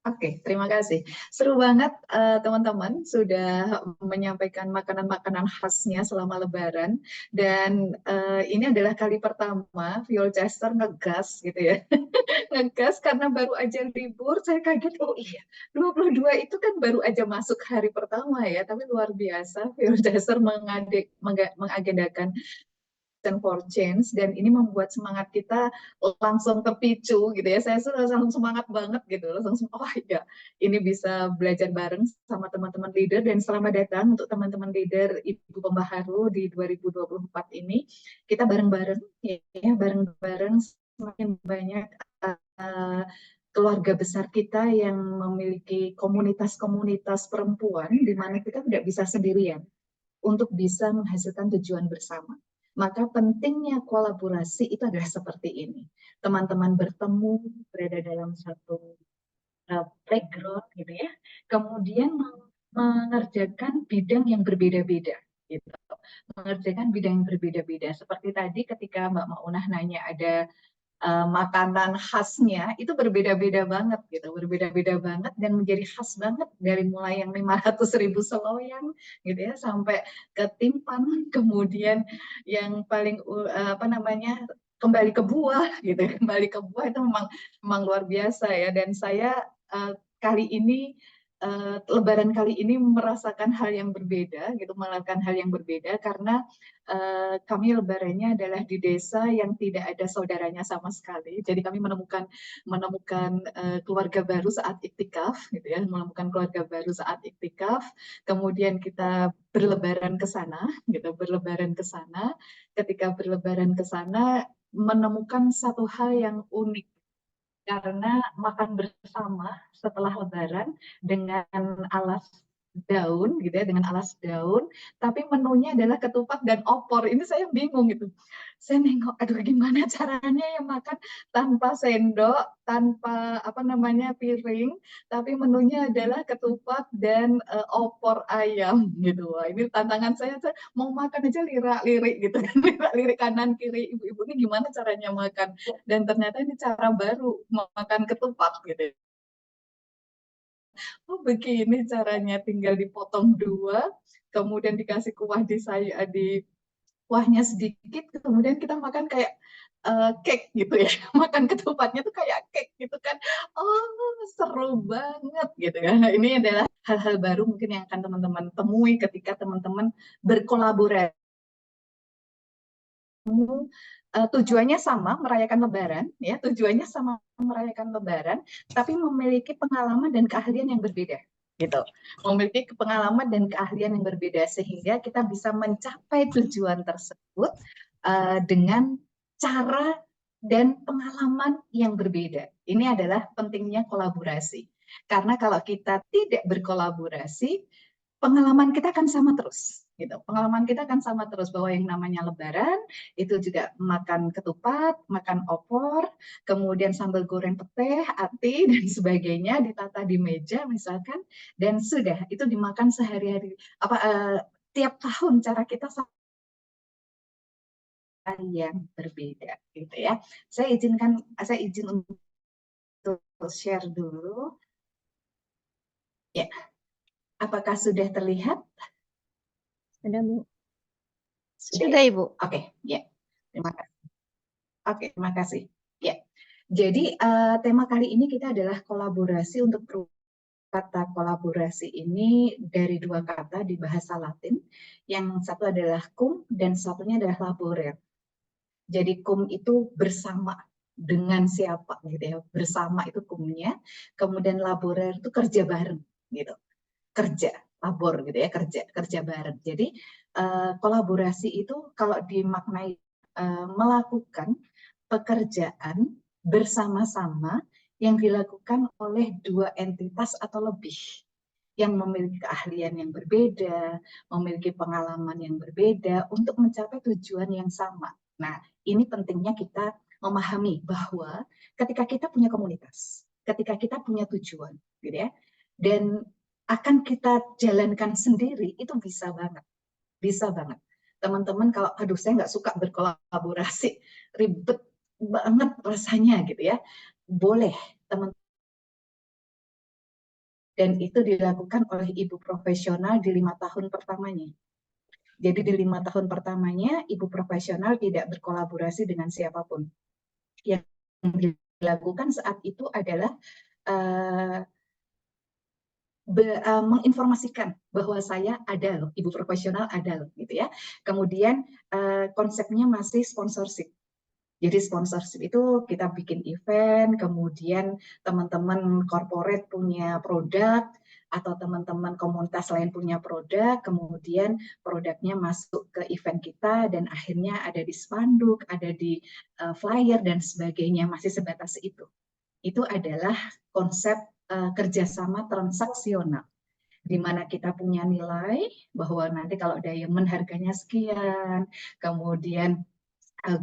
Oke, terima kasih. Seru banget teman-teman sudah menyampaikan makanan-makanan khasnya selama Lebaran dan ini adalah kali pertama Violchester ngegas gitu ya. Ngegas karena baru aja libur, saya kaget, oh iya, 22 itu kan baru aja masuk hari pertama ya, tapi luar biasa Violchester mengagendakan for Change dan ini membuat semangat kita langsung terpicu gitu ya. Saya langsung semangat banget gitu, langsung oh ya ini bisa belajar bareng sama teman-teman leader dan selamat datang untuk teman-teman leader Ibu Pembaharu di 2024 ini. Kita bareng-bareng ya, bareng-bareng semakin banyak keluarga besar kita yang memiliki komunitas-komunitas perempuan di mana kita tidak bisa sendirian untuk bisa menghasilkan tujuan bersama. Maka pentingnya kolaborasi itu adalah seperti ini. Teman-teman bertemu, berada dalam satu background gitu ya. Kemudian mengerjakan bidang yang berbeda-beda gitu. Mengerjakan bidang yang berbeda-beda. Seperti tadi ketika Mbak Maunah nanya ada makanan khasnya itu berbeda-beda banget gitu, berbeda-beda banget dan menjadi khas banget dari mulai yang 500.000 seloyang gitu ya sampai ke timpan, kemudian yang paling apa namanya kembali ke buah gitu, kembali ke buah itu memang luar biasa ya dan saya kali ini Lebaran kali ini merasakan hal yang berbeda gitu, melakukan hal yang berbeda karena kami lebarannya adalah di desa yang tidak ada saudaranya sama sekali. Jadi kami menemukan keluarga baru saat iktikaf, gitu ya, menemukan keluarga baru saat iktikaf. Kemudian kita berlebaran ke sana, gitu, berlebaran ke sana. Ketika berlebaran ke sana, menemukan satu hal yang unik karena makan bersama setelah Lebaran dengan alas daun gitu ya, dengan alas daun, tapi menunya adalah ketupat dan opor. Ini saya bingung gitu. Saya nengok, aduh gimana caranya ya makan tanpa sendok, tanpa apa namanya piring, tapi menunya adalah ketupat dan opor ayam gitu. Wah, ini tantangan saya mau makan aja lirak-lirik gitu kan, lirak-lirik kanan kiri ibu-ibu ini gimana caranya makan dan ternyata ini cara baru makan ketupat gitu. Oh begini caranya, tinggal dipotong dua, kemudian dikasih kuah di kuahnya sedikit, kemudian kita makan kayak cake gitu ya, makan ketupatnya tuh kayak cake gitu kan. Oh seru banget gitu ya. Ini adalah hal-hal baru mungkin yang akan teman-teman temui ketika teman-teman berkolaborasi. Tujuannya sama merayakan Lebaran, ya tujuannya sama merayakan Lebaran, tapi memiliki pengalaman dan keahlian yang berbeda, gitu. Memiliki pengalaman dan keahlian yang berbeda sehingga kita bisa mencapai tujuan tersebut dengan cara dan pengalaman yang berbeda. Ini adalah pentingnya kolaborasi. Karena kalau kita tidak berkolaborasi, pengalaman kita akan sama terus gitu. Pengalaman kita akan sama terus bahwa yang namanya Lebaran itu juga makan ketupat, makan opor, kemudian sambal goreng pete, ati dan sebagainya ditata di meja misalkan dan sudah itu dimakan sehari-hari apa tiap tahun cara kita yang berbeda gitu ya. Saya izin untuk share dulu. Ya, apakah sudah terlihat? Sudah, Bu. Sudah Sudah, ya? Ibu. Oke, ya. Terima kasih. Oke, terima kasih. Ya. Jadi tema kali ini kita adalah kolaborasi untuk kata kolaborasi ini dari dua kata di bahasa Latin. Yang satu adalah cum dan satunya adalah laborer. Jadi cum itu bersama dengan siapa gitu ya. Bersama itu cumnya. Kemudian laborer itu kerja bareng gitu. Kerja, labor gitu ya, kerja bareng. Jadi kolaborasi itu kalau dimaknai melakukan pekerjaan bersama-sama yang dilakukan oleh dua entitas atau lebih yang memiliki keahlian yang berbeda, memiliki pengalaman yang berbeda untuk mencapai tujuan yang sama. Nah, ini pentingnya kita memahami bahwa ketika kita punya komunitas, ketika kita punya tujuan, gitu ya, dan akan kita jalankan sendiri, itu bisa banget, bisa banget. Teman-teman kalau, aduh saya nggak suka berkolaborasi, ribet banget rasanya gitu ya, boleh teman Dan itu dilakukan oleh ibu profesional di 5 tahun pertamanya. Jadi di 5 tahun pertamanya, ibu profesional tidak berkolaborasi dengan siapapun. Yang dilakukan saat itu adalah menginformasikan bahwa saya ada loh, ibu profesional ada loh, gitu ya. Kemudian konsepnya masih sponsorship. Jadi sponsorship itu kita bikin event, kemudian teman-teman corporate punya produk, atau teman-teman komunitas lain punya produk, kemudian produknya masuk ke event kita, dan akhirnya ada di spanduk, ada di flyer, dan sebagainya, masih sebatas itu. Itu adalah konsep kerjasama transaksional, di mana kita punya nilai, bahwa nanti kalau diamond harganya sekian, kemudian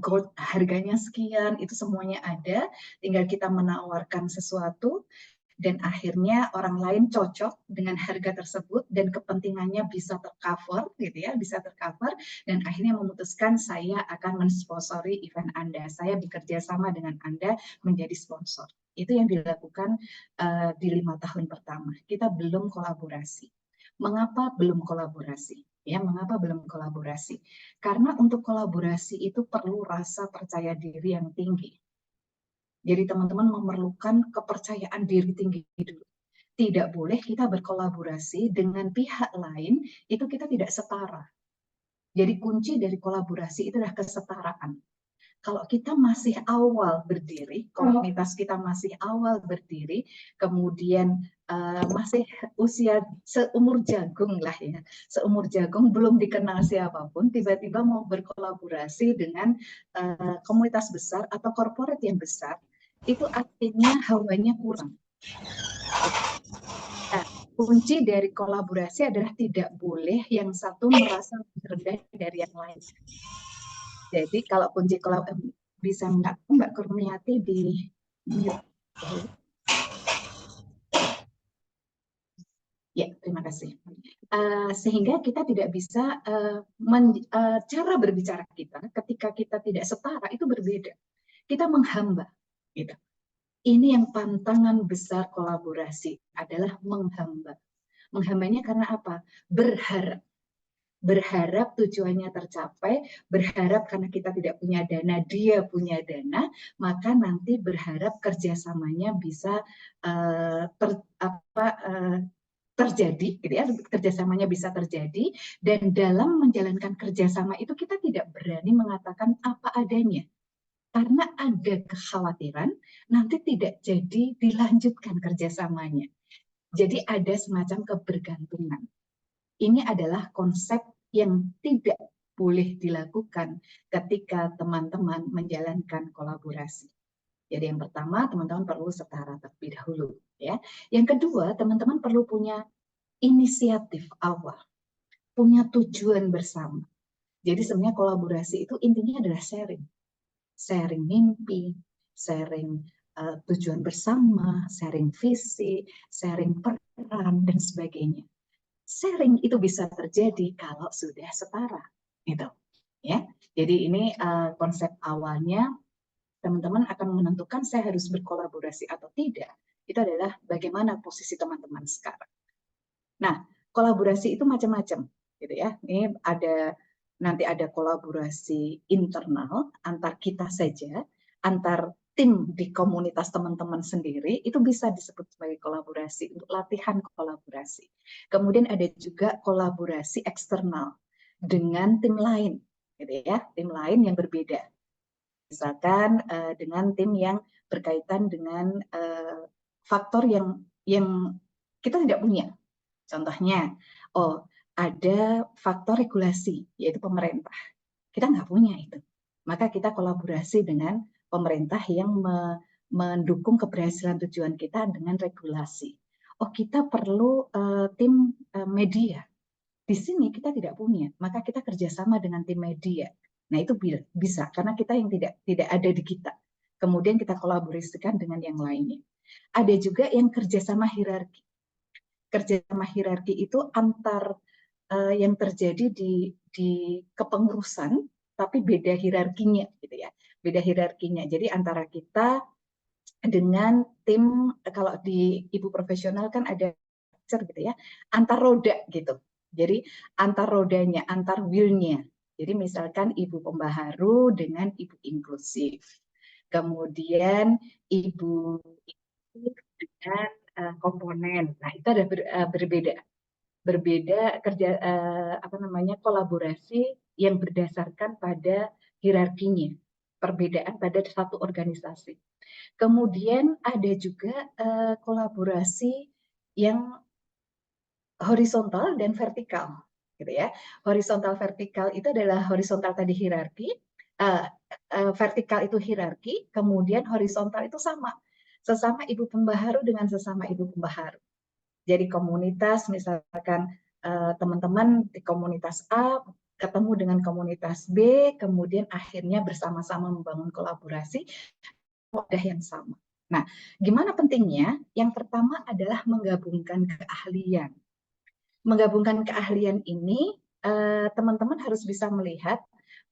gold harganya sekian, itu semuanya ada, tinggal kita menawarkan sesuatu, dan akhirnya orang lain cocok dengan harga tersebut dan kepentingannya bisa tercover, gitu ya, bisa tercover, dan akhirnya memutuskan saya akan mensponsori event Anda, saya bekerja sama dengan Anda menjadi sponsor. Itu yang dilakukan di 5 tahun pertama. Kita belum kolaborasi. Mengapa belum kolaborasi? Ya, mengapa belum kolaborasi? Karena untuk kolaborasi itu perlu rasa percaya diri yang tinggi. Jadi teman-teman memerlukan kepercayaan diri tinggi dulu. Tidak boleh kita berkolaborasi dengan pihak lain, itu kita tidak setara. Jadi kunci dari kolaborasi itu adalah kesetaraan. Kalau kita masih awal berdiri, komunitas kita masih awal berdiri, kemudian masih usia seumur jagung lah ya, seumur jagung, belum dikenal siapapun, tiba-tiba mau berkolaborasi dengan komunitas besar atau korporat yang besar, itu artinya hawanya kurang. Nah, kunci dari kolaborasi adalah tidak boleh yang satu merasa lebih rendah dari yang lain. Jadi kalau kunci kolaborasi bisa Mbak Kurniati di mute. Ya, terima kasih. Sehingga kita tidak bisa cara berbicara kita ketika kita tidak setara itu berbeda. Kita menghamba, gitu. Ini yang pantangan besar kolaborasi adalah menghamba. Menghambanya karena apa? Berharap tujuannya tercapai, berharap karena kita tidak punya dana, dia punya dana, maka nanti berharap kerjasamanya bisa terjadi, gitu ya, kerjasamanya bisa terjadi, dan dalam menjalankan kerjasama itu kita tidak berani mengatakan apa adanya, karena ada kekhawatiran nanti tidak jadi dilanjutkan kerjasamanya. Jadi ada semacam kebergantungan. Ini adalah konsep yang tidak boleh dilakukan ketika teman-teman menjalankan kolaborasi. Jadi yang pertama, teman-teman perlu setara terlebih dahulu, ya. Yang kedua, teman-teman perlu punya inisiatif awal, punya tujuan bersama. Jadi sebenarnya kolaborasi itu intinya adalah sharing. Sharing mimpi, sharing tujuan bersama, sharing visi, sharing peran, dan sebagainya. Sharing itu bisa terjadi kalau sudah setara, gitu. Ya, jadi ini konsep awalnya. Teman-teman akan menentukan saya harus berkolaborasi atau tidak. Itu adalah bagaimana posisi teman-teman sekarang. Nah, kolaborasi itu macam-macam, gitu ya. Ini nanti ada kolaborasi internal antar kita saja, antar tim di komunitas teman-teman sendiri, itu bisa disebut sebagai kolaborasi, untuk latihan kolaborasi. Kemudian ada juga kolaborasi eksternal dengan tim lain, gitu ya, tim lain yang berbeda. Misalkan dengan tim yang berkaitan dengan faktor yang kita tidak punya. Contohnya, ada faktor regulasi, yaitu pemerintah. Kita nggak punya itu. Maka kita kolaborasi dengan pemerintah yang mendukung keberhasilan tujuan kita dengan regulasi. Kita perlu tim media. Di sini kita tidak punya, maka kita kerjasama dengan tim media. Nah, itu bisa, karena kita yang tidak ada di kita. Kemudian kita kolaborasikan dengan yang lainnya. Ada juga yang kerjasama hierarki. Kerjasama hierarki itu antar yang terjadi di kepengurusan, tapi beda hierarkinya, gitu ya. Beda hierarkinya. Jadi antara kita dengan tim, kalau di ibu profesional kan ada structure gitu ya, antar roda gitu. Jadi antar rodanya, antar wheel-nya. Jadi misalkan ibu pembaharu dengan ibu inklusif. Kemudian ibu inklusif dengan komponen. Nah, itu ada berbeda kerja apa namanya kolaborasi yang berdasarkan pada hierarkinya, perbedaan pada satu organisasi. Kemudian ada juga kolaborasi yang horizontal dan vertikal, gitu ya. Horizontal vertikal itu adalah horizontal tadi hierarki, vertikal itu hierarki, kemudian horizontal itu sesama ibu pembaharu dengan sesama ibu pembaharu. Jadi komunitas, misalkan teman-teman di komunitas A ketemu dengan komunitas B, kemudian akhirnya bersama-sama membangun kolaborasi wadah yang sama. Nah, gimana pentingnya? Yang pertama adalah menggabungkan keahlian. Menggabungkan keahlian ini, teman-teman harus bisa melihat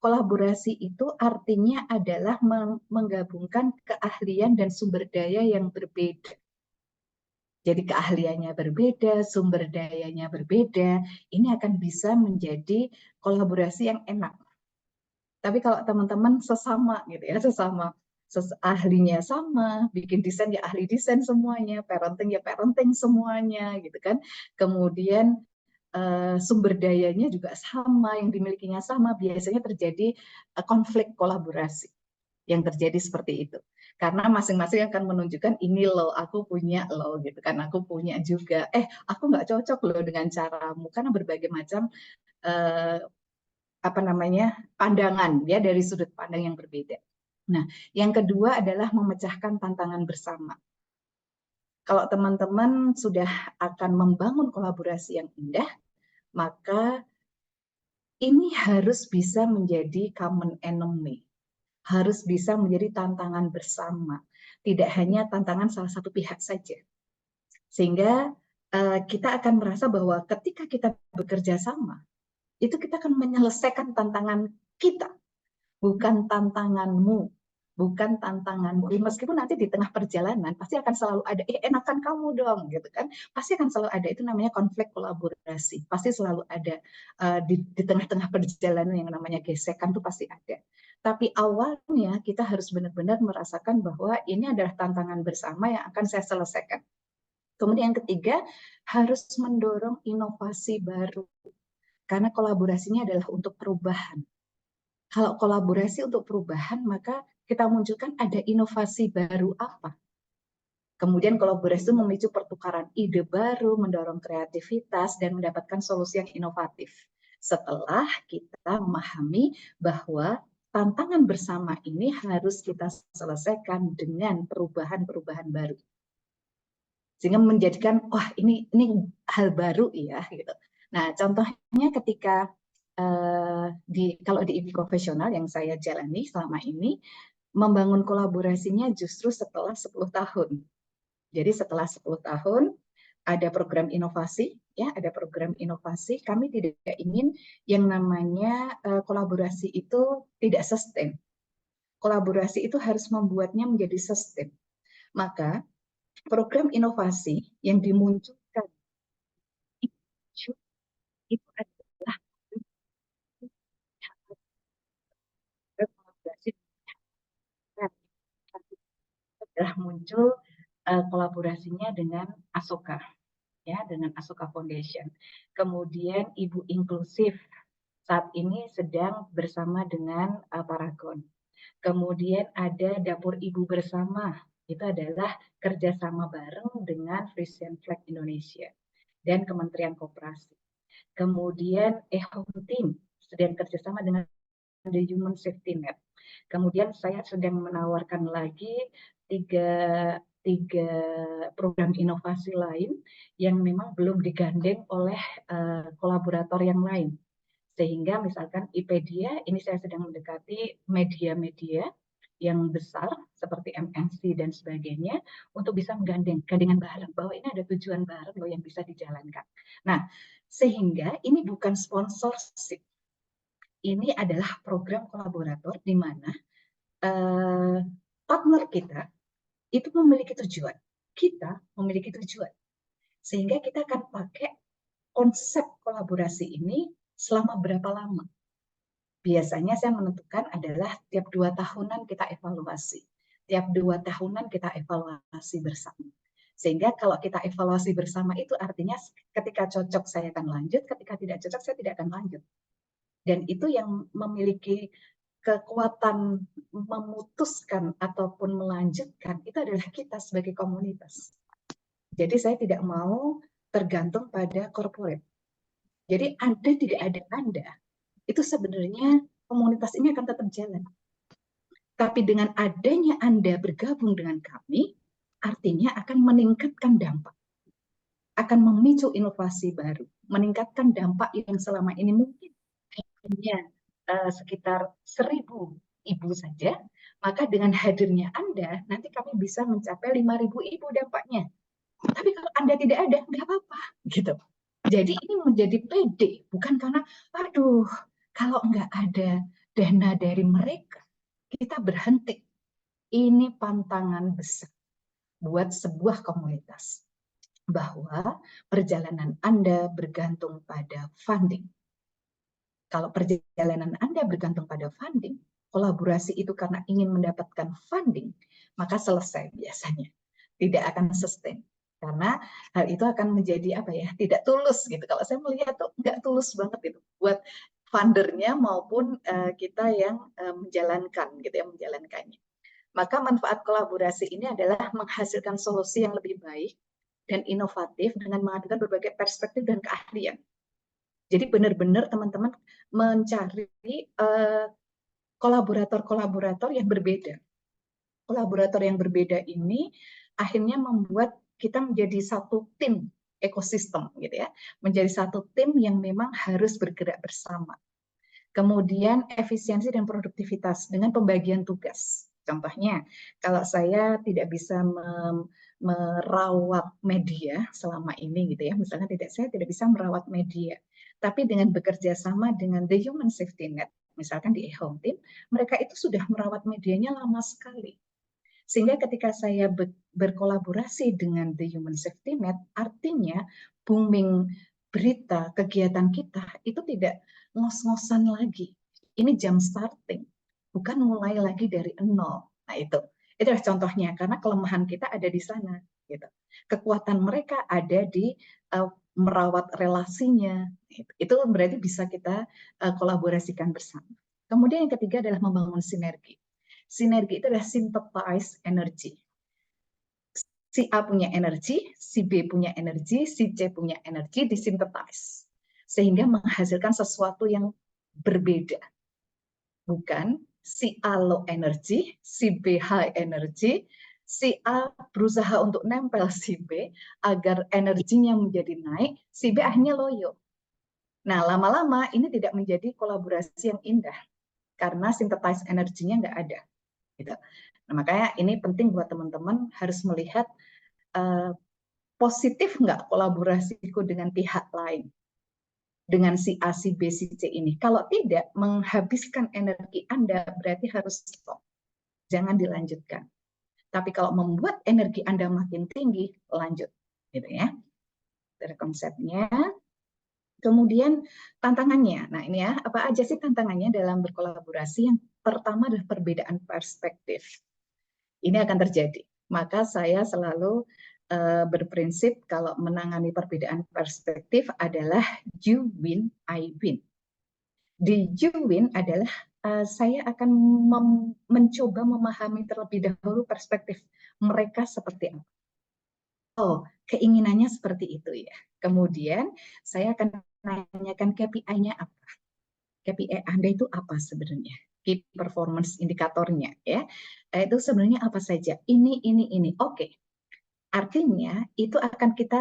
kolaborasi itu artinya adalah menggabungkan keahlian dan sumber daya yang berbeda. Jadi keahliannya berbeda, sumber dayanya berbeda, ini akan bisa menjadi kolaborasi yang enak. Tapi kalau teman-teman sesama gitu ya, ahlinya sama, bikin desain ya ahli desain semuanya, parenting ya parenting semuanya gitu kan. Kemudian sumber dayanya juga sama, yang dimilikinya sama, biasanya terjadi konflik kolaborasi yang terjadi seperti itu. Karena masing-masing akan menunjukkan ini loh, aku punya loh gitu kan, aku punya juga. Aku nggak cocok loh dengan caramu, karena berbagai macam apa namanya pandangan ya dari sudut pandang yang berbeda. Nah, yang kedua adalah memecahkan tantangan bersama. Kalau teman-teman sudah akan membangun kolaborasi yang indah, maka ini harus bisa menjadi common enemy, harus bisa menjadi tantangan bersama, tidak hanya tantangan salah satu pihak saja. Sehingga kita akan merasa bahwa ketika kita bekerja sama, itu kita akan menyelesaikan tantangan kita, bukan tantanganmu, bukan tantanganku. Meskipun nanti di tengah perjalanan pasti akan selalu ada, enakan kamu dong, gitu kan? Pasti akan selalu ada, itu namanya konflik kolaborasi. Pasti selalu ada di tengah-tengah perjalanan yang namanya gesekan itu pasti ada. Tapi awalnya kita harus benar-benar merasakan bahwa ini adalah tantangan bersama yang akan saya selesaikan. Kemudian yang ketiga, harus mendorong inovasi baru. Karena kolaborasinya adalah untuk perubahan. Kalau kolaborasi untuk perubahan, maka kita munculkan ada inovasi baru apa. Kemudian kolaborasi itu memicu pertukaran ide baru, mendorong kreativitas, dan mendapatkan solusi yang inovatif. Setelah kita memahami bahwa tantangan bersama ini harus kita selesaikan dengan perubahan-perubahan baru. Sehingga menjadikan, wah ini hal baru ya. Gitu. Nah, contohnya ketika kalau di IB profesional yang saya jalani selama ini, membangun kolaborasinya justru setelah 10 tahun. Jadi setelah 10 tahun ada program inovasi, ya, ada program inovasi. Kami tidak ingin yang namanya kolaborasi itu tidak sustain. Kolaborasi itu harus membuatnya menjadi sustain. Maka program inovasi yang dimunculkan itu adalah kolaborasi adalah muncul kolaborasinya dengan Asoka, ya, dengan Asoka Foundation. Kemudian Ibu Inklusif saat ini sedang bersama dengan Paragon. Kemudian ada Dapur Ibu Bersama, itu adalah kerjasama bareng dengan Frisian Flag Indonesia dan Kementerian Koperasi. Kemudian Home Team sedang kerjasama dengan The Human Safety Net. Kemudian saya sedang menawarkan lagi tiga program inovasi lain yang memang belum digandeng oleh kolaborator yang lain. Sehingga misalkan IPedia, ini saya sedang mendekati media-media yang besar seperti MNC dan sebagainya untuk bisa gandengan bareng bahwa ini ada tujuan bareng loh yang bisa dijalankan. Nah, sehingga ini bukan sponsorship. Ini adalah program kolaborator di mana partner kita itu memiliki tujuan. Kita memiliki tujuan. Sehingga kita akan pakai konsep kolaborasi ini selama berapa lama. Biasanya saya menentukan adalah tiap 2 tahunan kita evaluasi. Tiap 2 tahunan kita evaluasi bersama. Sehingga kalau kita evaluasi bersama itu artinya ketika cocok saya akan lanjut, ketika tidak cocok saya tidak akan lanjut. Dan itu yang memiliki kekuatan memutuskan ataupun melanjutkan itu adalah kita sebagai komunitas. Jadi saya tidak mau tergantung pada corporate. Jadi ada tidak ada Anda, itu sebenarnya komunitas ini akan tetap jalan. Tapi dengan adanya Anda bergabung dengan kami, artinya akan meningkatkan dampak. Akan memicu inovasi baru, meningkatkan dampak yang selama ini mungkin hanya sekitar 1.000 ibu saja, maka dengan hadirnya Anda, nanti kami bisa mencapai 5.000 ibu dampaknya. Tapi kalau Anda tidak ada, nggak apa-apa, gitu. Jadi ini menjadi pede, bukan karena, aduh, kalau nggak ada dana dari mereka, kita berhenti. Ini pantangan besar buat sebuah komunitas. Bahwa perjalanan Anda bergantung pada funding. Kalau perjalanan Anda bergantung pada funding, kolaborasi itu karena ingin mendapatkan funding, maka selesai biasanya. Tidak akan sustain. Karena hal itu akan menjadi apa ya, tidak tulus gitu. Kalau saya melihat tuh nggak tulus banget itu buat fundernya maupun kita yang menjalankan gitu ya, menjalankannya. Maka manfaat kolaborasi ini adalah menghasilkan solusi yang lebih baik dan inovatif dengan menghadirkan berbagai perspektif dan keahlian. Jadi benar-benar teman-teman mencari kolaborator-kolaborator yang berbeda. Kolaborator yang berbeda ini akhirnya membuat kita menjadi satu tim ekosistem gitu ya, menjadi satu tim yang memang harus bergerak bersama. Kemudian efisiensi dan produktivitas dengan pembagian tugas. Contohnya, kalau saya tidak bisa merawat media selama ini gitu ya, misalnya saya tidak bisa merawat media, tapi dengan bekerja sama dengan The Human Safety Net, misalkan di eHome Team, mereka itu sudah merawat medianya lama sekali. Sehingga ketika saya berkolaborasi dengan The Human Safety Net, artinya booming berita, kegiatan kita itu tidak ngos-ngosan lagi. Ini jam starting, bukan mulai lagi dari nol. Nah itu adalah contohnya, karena kelemahan kita ada di sana. Gitu. Kekuatan mereka ada di merawat relasinya. Itu berarti bisa kita kolaborasikan bersama. Kemudian yang ketiga adalah membangun sinergi. Sinergi itu adalah synthesize energy. Si A punya energi, si B punya energi, si C punya energi, disynthesize. Sehingga menghasilkan sesuatu yang berbeda. Bukan si A low energy, si B high energy, si A berusaha untuk nempel si B agar energinya menjadi naik, si B akhirnya loyo. Nah, lama-lama ini tidak menjadi kolaborasi yang indah karena synthesize energinya nggak ada. Gitu. Nah, makanya ini penting buat teman-teman harus melihat positif nggak kolaborasiku dengan pihak lain, dengan si A, si B, si C ini. Kalau tidak, menghabiskan energi Anda berarti harus stop. Jangan dilanjutkan. Tapi kalau membuat energi Anda makin tinggi, lanjut. Gitu ya. Dari konsepnya. Kemudian tantangannya. Nah ini ya, apa aja sih tantangannya dalam berkolaborasi? Yang pertama adalah perbedaan perspektif. Ini akan terjadi. Maka saya selalu berprinsip kalau menangani perbedaan perspektif adalah you win, I win. Di you win adalah saya akan mencoba memahami terlebih dahulu perspektif mereka seperti apa. Oh, keinginannya seperti itu ya. Kemudian saya akan menanyakan KPI-nya apa. KPI Anda itu apa sebenarnya? Key performance indikatornya ya. Itu sebenarnya apa saja? Ini. Oke. Artinya itu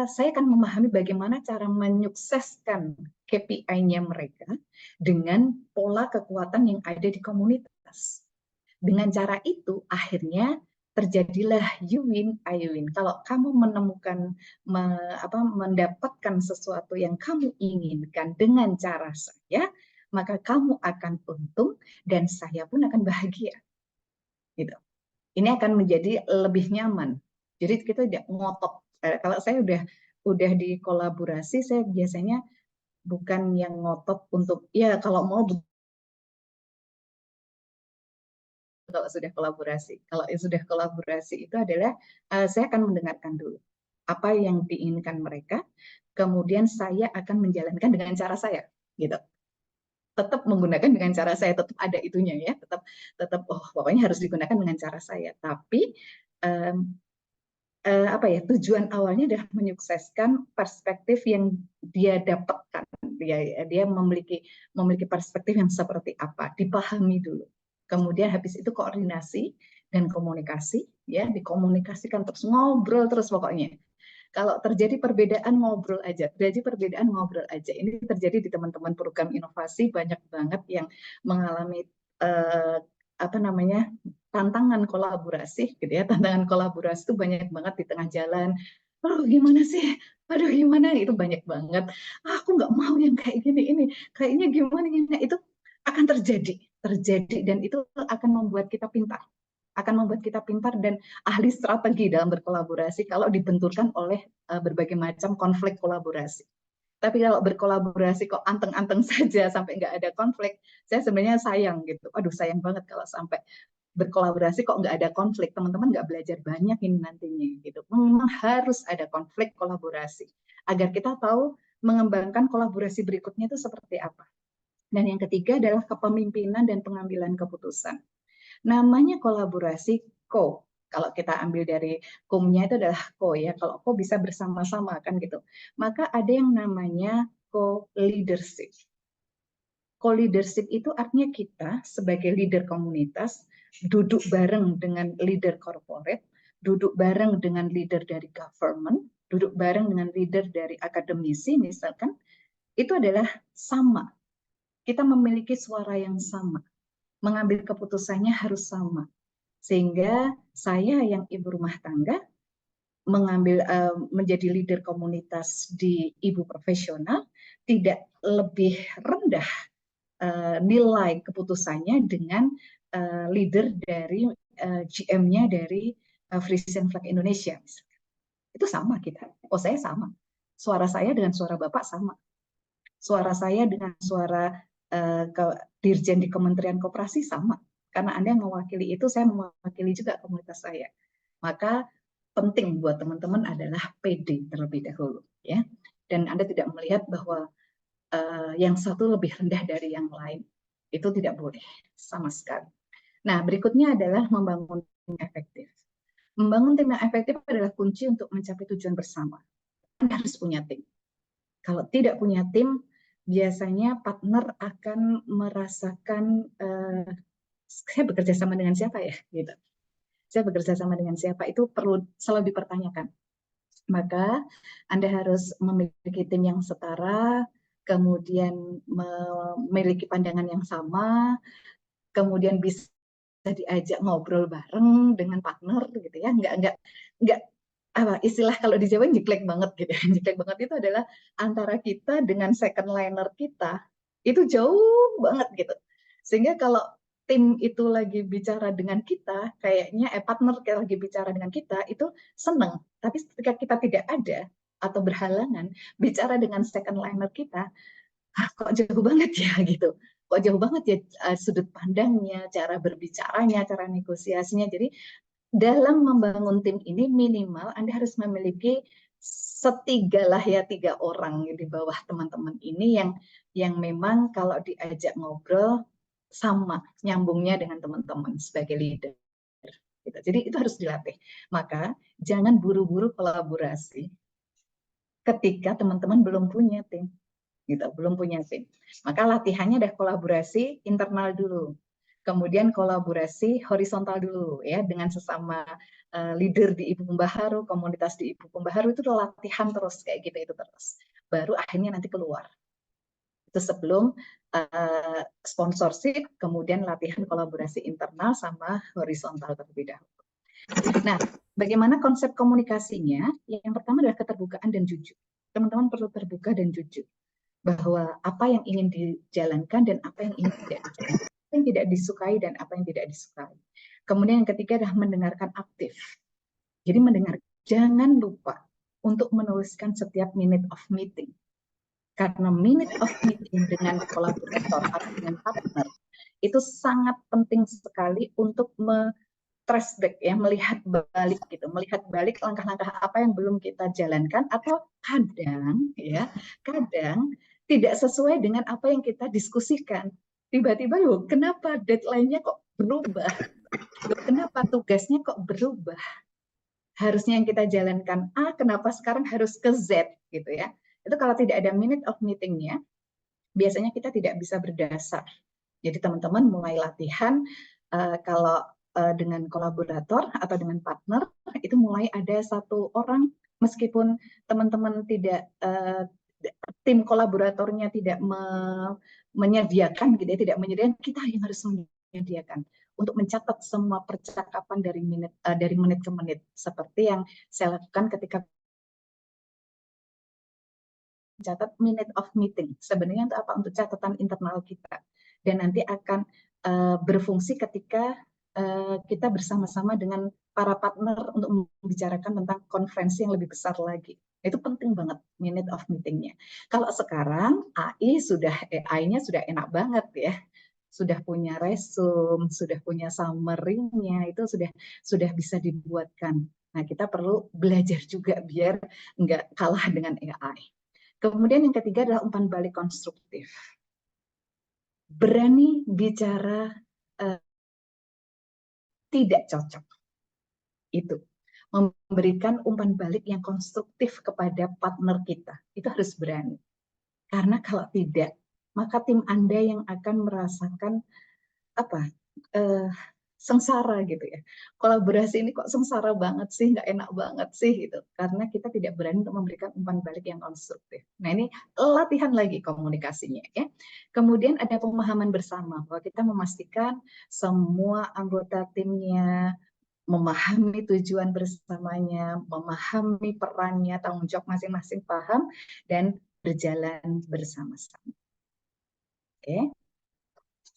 saya akan memahami bagaimana cara menyukseskan KPI-nya mereka dengan pola kekuatan yang ada di komunitas. Dengan cara itu akhirnya terjadilah you win, I win. Kalau kamu menemukan, mendapatkan sesuatu yang kamu inginkan dengan cara saya, maka kamu akan untung dan saya pun akan bahagia. Gitu. Ini akan menjadi lebih nyaman. Jadi kita tidak ngotot. Kalau saya udah udah di kolaborasi, saya biasanya bukan yang ngotot untuk, ya kalau mau kalau sudah kolaborasi. Kalau sudah kolaborasi itu adalah saya akan mendengarkan dulu apa yang diinginkan mereka, kemudian saya akan menjalankan dengan cara saya, gitu. Tetap menggunakan dengan cara saya, tetap ada itunya ya, tetap oh pokoknya harus digunakan dengan cara saya. Tapi apa ya, tujuan awalnya adalah menyukseskan perspektif yang dia dapatkan. Dia memiliki perspektif yang seperti apa, dipahami dulu. Kemudian habis itu koordinasi dan komunikasi, ya dikomunikasikan terus, ngobrol terus pokoknya. Kalau terjadi perbedaan ngobrol aja, Ini terjadi di teman-teman program inovasi, banyak banget yang mengalami apa namanya, tantangan kolaborasi, gitu ya. Tantangan kolaborasi itu banyak banget di tengah jalan. Aduh gimana sih? Aduh gimana? Itu banyak banget. Aku nggak mau yang kayak gini ini. Kayaknya gimana gimana. Itu akan terjadi dan itu akan membuat kita pintar dan ahli strategi dalam berkolaborasi kalau dibenturkan oleh berbagai macam konflik kolaborasi. Tapi kalau berkolaborasi kok anteng-anteng saja sampai nggak ada konflik, saya sebenarnya sayang gitu. Aduh sayang banget kalau sampai berkolaborasi kok nggak ada konflik, teman-teman nggak belajar banyak ini nantinya gitu. Memang harus ada konflik kolaborasi agar kita tahu mengembangkan kolaborasi berikutnya itu seperti apa. Dan yang ketiga adalah kepemimpinan dan pengambilan keputusan. Namanya kolaborasi co. Kalau kita ambil dari kumnya itu adalah co ya. Kalau co bisa bersama-sama kan gitu. Maka ada yang namanya co-leadership. Co-leadership itu artinya kita sebagai leader komunitas duduk bareng dengan leader corporate, duduk bareng dengan leader dari government, duduk bareng dengan leader dari akademisi misalkan, itu adalah sama. Kita memiliki suara yang sama. Mengambil keputusannya harus sama. Sehingga saya yang ibu rumah tangga menjadi leader komunitas di ibu profesional tidak lebih rendah nilai keputusannya dengan leader dari GM-nya dari Frisian Flag Indonesia. Itu sama kita. Oh saya sama. Suara saya dengan suara Bapak sama. Suara saya dengan suara Dirjen di Kementerian Koperasi sama. Karena Anda yang mewakili itu, saya mewakili juga komunitas saya. Maka penting buat teman-teman adalah PD terlebih dahulu, ya. Dan Anda tidak melihat bahwa yang satu lebih rendah dari yang lain. Itu tidak boleh sama sekali. Nah, berikutnya adalah membangun tim efektif. Membangun tim yang efektif adalah kunci untuk mencapai tujuan bersama. Anda harus punya tim. Kalau tidak punya tim, biasanya partner akan merasakan saya bekerja sama dengan siapa ya, gitu. Saya bekerja sama dengan siapa itu perlu selalu dipertanyakan. Maka Anda harus memiliki tim yang setara, kemudian memiliki pandangan yang sama, kemudian bisa diajak ngobrol bareng dengan partner, gitu ya. Enggak apa istilah kalau di Jawa jiklek banget gitu. Jiklek banget itu adalah antara kita dengan second liner kita itu jauh banget gitu. Sehingga kalau tim itu lagi bicara dengan kita, kayaknya partner lagi bicara dengan kita itu seneng. Tapi ketika kita tidak ada atau berhalangan bicara dengan second liner kita, kok jauh banget ya gitu. Kok jauh banget ya sudut pandangnya, cara berbicaranya, cara negosiasinya. Jadi dalam membangun tim ini minimal Anda harus memiliki tiga orang di bawah teman-teman ini yang memang kalau diajak ngobrol sama nyambungnya dengan teman-teman sebagai leader. Gitu. Jadi itu harus dilatih. Maka jangan buru-buru kolaborasi ketika teman-teman belum punya tim. Gitu, belum punya tim. Maka latihannya ada kolaborasi internal dulu. Kemudian kolaborasi horizontal dulu ya dengan sesama leader di Ibu Pembaharu, komunitas di Ibu Pembaharu itu latihan terus kayak gitu itu terus. Baru akhirnya nanti keluar. Itu sebelum sponsorship, kemudian latihan kolaborasi internal sama horizontal terlebih dahulu. Nah, bagaimana konsep komunikasinya? Yang pertama adalah keterbukaan dan jujur. Teman-teman perlu terbuka dan jujur bahwa apa yang ingin dijalankan dan apa yang ingin tidak dijalankan, apa yang tidak disukai dan apa yang tidak disukai. Kemudian yang ketiga adalah mendengarkan aktif. Jadi mendengar, jangan lupa untuk menuliskan setiap minute of meeting. Karena minute of meeting dengan kolaborator atau dengan partner itu sangat penting sekali untuk trace back ya, melihat balik gitu, melihat balik langkah-langkah apa yang belum kita jalankan atau kadang tidak sesuai dengan apa yang kita diskusikan. Tiba-tiba loh, kenapa deadline-nya kok berubah? Loh, kenapa tugasnya kok berubah? Harusnya yang kita jalankan A, kenapa sekarang harus ke Z gitu ya. Itu kalau tidak ada minute of meeting-nya, biasanya kita tidak bisa berdasar. Jadi teman-teman mulai latihan kalau dengan kolaborator atau dengan partner itu mulai ada satu orang, meskipun teman-teman tidak tim kolaboratornya tidak menyediakan gitu ya, tidak menyediakan, kita yang harus menyediakan untuk mencatat semua percakapan dari menit ke menit, seperti yang saya lakukan ketika mencatat minute of meeting. Sebenarnya untuk apa? Untuk catatan internal kita, dan nanti akan berfungsi ketika kita bersama-sama dengan para partner untuk membicarakan tentang konferensi yang lebih besar lagi. Itu penting banget minute of meeting-nya. Kalau sekarang AI-nya sudah enak banget ya. Sudah punya resume, sudah punya summary-nya, itu sudah bisa dibuatkan. Nah, kita perlu belajar juga biar nggak kalah dengan AI. Kemudian yang ketiga adalah umpan balik konstruktif. Berani bicara tidak cocok. Itu memberikan umpan balik yang konstruktif kepada partner kita. Itu harus berani. Karena kalau tidak, maka tim Anda yang akan merasakan sengsara gitu ya. Kolaborasi ini kok sengsara banget sih, nggak enak banget sih gitu. Karena kita tidak berani untuk memberikan umpan balik yang konstruktif. Nah, ini latihan lagi komunikasinya ya. Kemudian ada pemahaman bersama bahwa kita memastikan semua anggota timnya memahami tujuan bersamanya, memahami perannya, tanggung jawab masing-masing, paham, dan berjalan bersama-sama. Oke.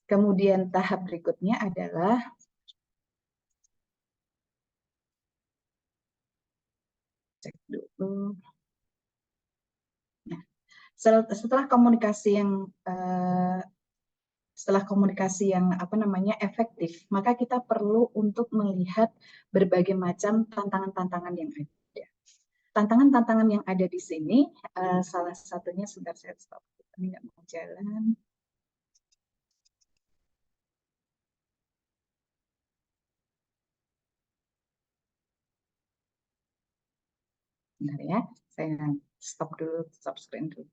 Kemudian tahap berikutnya adalah cek dulu. Nah, setelah komunikasi yang efektif, maka kita perlu untuk melihat berbagai macam tantangan-tantangan yang ada. Tantangan-tantangan yang ada di sini, salah satunya, sebentar saya stop, ini nggak mau jalan. Bentar ya, saya stop dulu, stop screen dulu.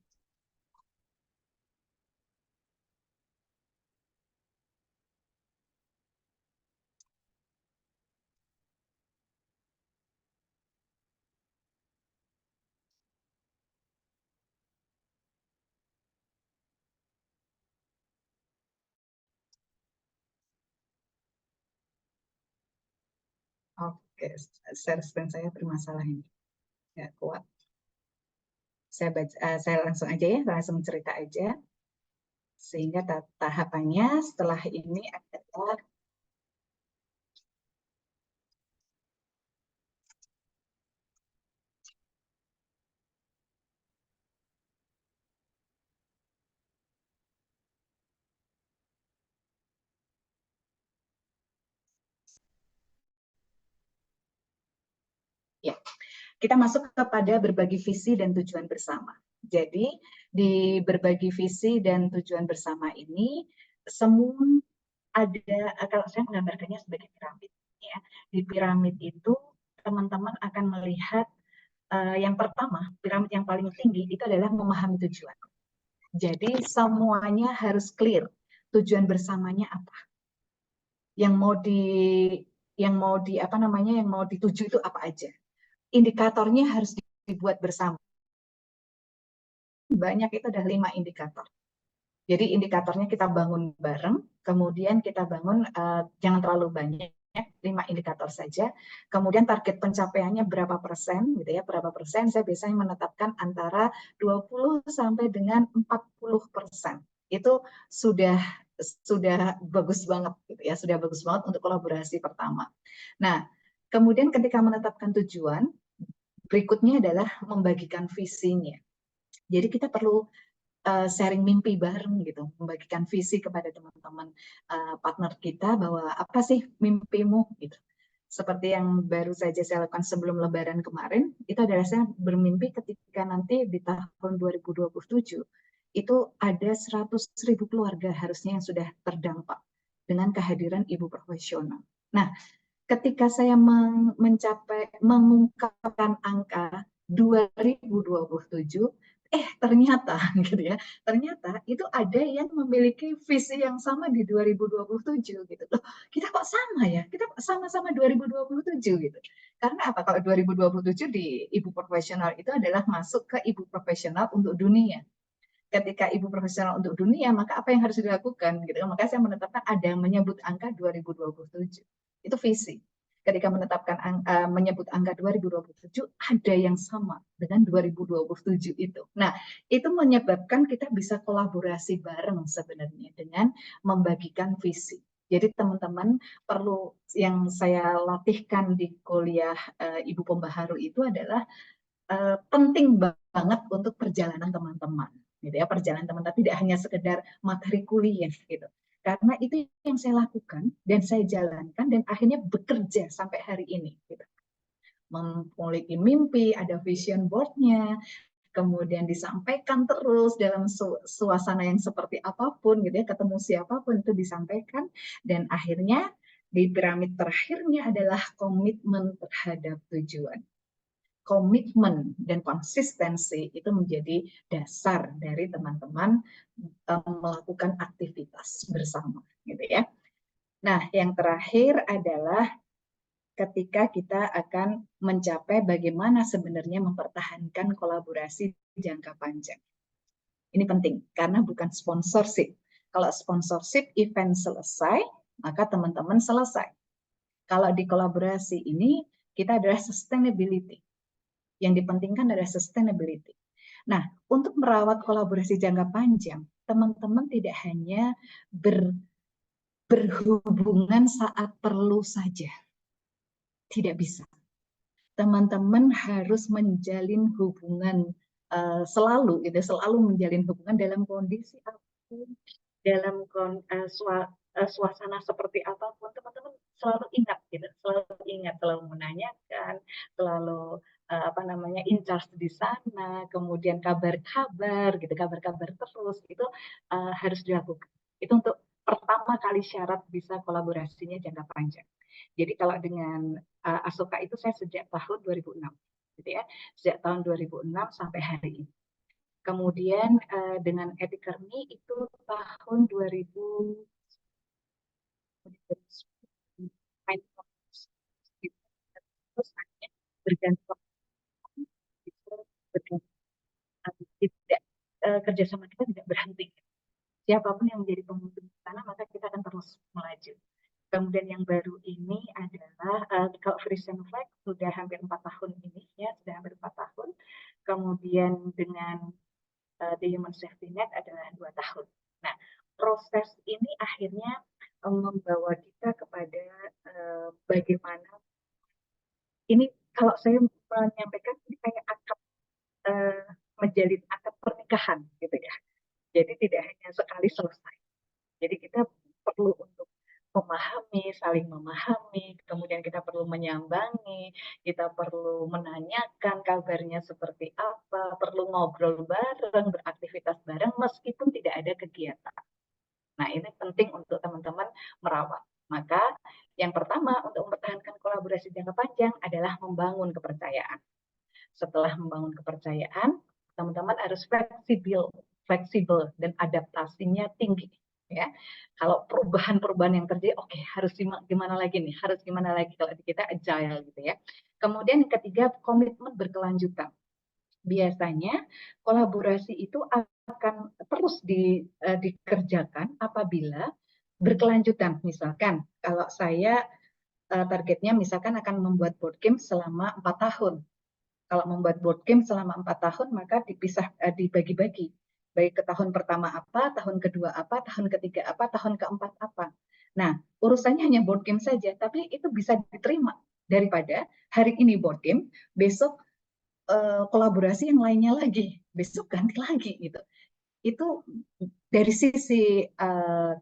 Oke, share screen saya bermasalah ini, nggak kuat. Saya langsung aja ya, langsung cerita aja. Sehingga tahapannya setelah ini adalah ya, kita masuk kepada berbagi visi dan tujuan bersama. Jadi di berbagi visi dan tujuan bersama ini semua ada, kalau saya menggambarkannya sebagai piramid ya. Di piramid itu teman-teman akan melihat yang pertama, piramid yang paling tinggi itu adalah memahami tujuan. Jadi semuanya harus clear tujuan bersamanya apa. Yang mau dituju itu apa aja. Indikatornya harus dibuat bersama. Banyak, itu ada 5 indikator. Jadi indikatornya kita bangun bareng, kemudian kita bangun jangan terlalu banyak, 5 indikator saja. Kemudian target pencapaiannya berapa persen gitu ya, berapa persen. Saya biasanya menetapkan antara 20 sampai dengan 40%. Itu sudah bagus banget gitu ya, sudah bagus banget untuk kolaborasi pertama. Nah, kemudian ketika menetapkan tujuan, berikutnya adalah membagikan visinya. Jadi kita perlu sharing mimpi bareng gitu, membagikan visi kepada teman-teman partner kita bahwa apa sih mimpimu gitu. Seperti yang baru saja saya lakukan sebelum Lebaran kemarin, itu adalah saya bermimpi ketika nanti di tahun 2027 itu ada 100.000 keluarga harusnya yang sudah terdampak dengan kehadiran ibu profesional. Nah, ketika saya mengungkapkan angka 2027, ternyata gitu ya, ternyata itu ada yang memiliki visi yang sama di 2027 gitu. Loh, kita kok sama ya? Kita kok sama-sama 2027 gitu. Karena apa? Kalau 2027 di ibu profesional itu adalah masuk ke ibu profesional untuk dunia. Ketika ibu profesional untuk dunia, maka apa yang harus dilakukan gitu. Maka saya menetapkan ada yang menyebut angka 2027. Itu visi. Ketika menetapkan menyebut angka 2027, ada yang sama dengan 2027 itu. Nah, itu menyebabkan kita bisa kolaborasi bareng sebenarnya dengan membagikan visi. Jadi teman-teman perlu, yang saya latihkan di kuliah Ibu Pembaharu itu adalah penting banget untuk perjalanan teman-teman gitu ya, perjalanan teman-teman tidak hanya sekedar materi kuliah gitu, karena itu yang saya lakukan dan saya jalankan dan akhirnya bekerja sampai hari ini gitu. Memiliki mimpi, ada vision board-nya, kemudian disampaikan terus dalam suasana yang seperti apapun gitu ya, ketemu siapapun itu disampaikan, dan akhirnya di piramid terakhirnya adalah komitmen terhadap tujuan. Komitmen dan konsistensi itu menjadi dasar dari teman-teman melakukan aktivitas bersama gitu ya. Nah, yang terakhir adalah ketika kita akan mencapai bagaimana sebenarnya mempertahankan kolaborasi jangka panjang. Ini penting karena bukan sponsorship. Kalau sponsorship event selesai, maka teman-teman selesai. Kalau di kolaborasi ini kita adalah sustainability. Yang dipentingkan adalah sustainability. Nah, untuk merawat kolaborasi jangka panjang, teman-teman tidak hanya berhubungan saat perlu saja. Tidak bisa. Teman-teman harus menjalin hubungan selalu menjalin hubungan dalam kondisi apapun, dalam suasana seperti apapun, teman-teman selalu ingat gitu, selalu menanyakan, selalu in charge di sana, kemudian kabar-kabar gitu, kabar-kabar terus itu harus dilakukan. Itu untuk pertama kali syarat bisa kolaborasinya jangka panjang. Jadi kalau dengan Asoka itu saya sejak tahun 2006 gitu ya, sejak tahun 2006 sampai hari ini. Kemudian dengan Etikermi itu tahun 2000 terus akhirnya bergantung tidak kerjasama kita tidak berhenti. Siapapun yang menjadi pemimpin di sana, maka kita akan terus melaju. Kemudian yang baru ini adalah kalau Frisian Flag sudah hampir 4 tahun ini ya, sudah hampir 4 tahun. Kemudian dengan The Human Safety Net adalah 2 tahun. Nah, proses ini akhirnya membawa kita kepada bagaimana ini, kalau saya menyampaikan ini kayak akad menjalin akad pernikahan gitu ya. Jadi tidak hanya sekali selesai. Jadi kita perlu untuk memahami, saling memahami, kemudian kita perlu menyambangi, kita perlu menanyakan kabarnya seperti apa, perlu ngobrol bareng, beraktivitas bareng meskipun tidak ada kegiatan. Nah, ini penting untuk teman-teman merawat. Maka yang pertama untuk mempertahankan kolaborasi jangka panjang adalah membangun kepercayaan. Setelah membangun kepercayaan, teman-teman harus fleksibel dan adaptasinya tinggi. Ya, kalau perubahan-perubahan yang terjadi, oke, harus gimana lagi nih? Harus gimana lagi kalau kita agile gitu ya. Kemudian yang ketiga, komitmen berkelanjutan. Biasanya kolaborasi itu akan terus dikerjakan apabila berkelanjutan. Misalkan kalau saya targetnya misalkan akan membuat board game selama 4 tahun. Kalau membuat board game selama 4 tahun, maka dibagi-bagi. Baik ke tahun pertama apa, tahun kedua apa, tahun ketiga apa, tahun keempat apa. Nah, urusannya hanya board game saja, tapi itu bisa diterima daripada hari ini board game, besok kolaborasi yang lainnya lagi, besok ganti lagi gitu. Itu dari sisi